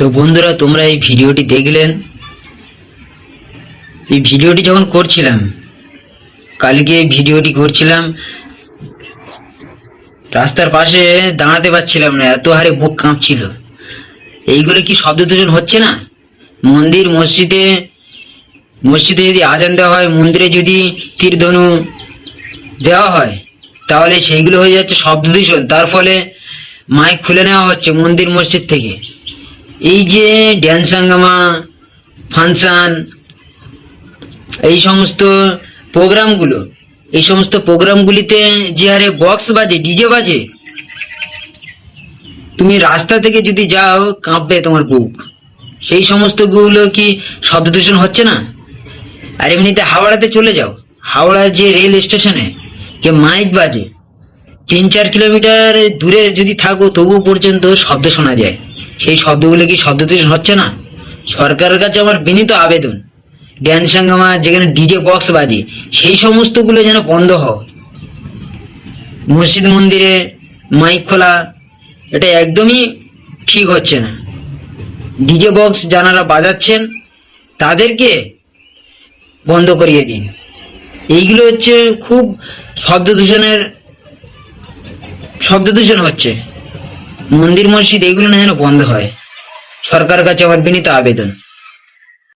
তো বন্ধুরা, তোমরা এই ভিডিওটি দেখলেন। এই ভিডিওটি যখন করছিলাম, কালকে এই ভিডিওটি করছিলাম, রাস্তার পাশে দাঁড়াতে পারছিলাম না, এত হারে বুক কাঁপছিল। এইগুলো কি শব্দ দূষণ হচ্ছে না? মসজিদে যদি আজান দেওয়া হয়, মন্দিরে যদি তীরধনু দেওয়া হয়, তাহলে সেইগুলো হয়ে যাচ্ছে শব্দ দূষণ। তার ফলে মাইক খুলে নেওয়া হচ্ছে মন্দির মসজিদ থেকে। এই যে ড্যান্স হাঙ্গামা, ফাংশন, এই সমস্ত প্রোগ্রামগুলিতে যে হারে বক্স বাজে, ডিজে বাজে, তুমি রাস্তা থেকে যদি যাও কাঁপবে তোমার বুক। সেই সমস্ত গুলো কি শব্দ দূষণ হচ্ছে না? আর এমনিতে হাওড়াতে চলে যাও, হাওড়ার যে রেল স্টেশনে যে মাইক বাজে, 3-4 কিলোমিটার দূরে যদি থাকো তবুও পর্যন্ত শব্দ শোনা যায়। সেই শব্দগুলো কি শব্দ দূষণ হচ্ছে না? সরকারের কাছে আমার বিনীত আবেদন, ড্যান্স হাঙ্গামা যেখানে ডিজে বক্স বাজে সেই সমস্তগুলো যেন বন্ধ হয়। মসজিদ মন্দিরে মাইক খোলা, এটা একদমই ঠিক হচ্ছে না। ডিজে বক্স যারা বাজাচ্ছেন তাদেরকে বন্ধ করিয়ে দিন। এইগুলো হচ্ছে খুব শব্দ দূষণ হচ্ছে। মন্দির মসজিদ এগুলো না যেন বন্ধ হয়। সরকারের কাছে আমার বিনীত আবেদন।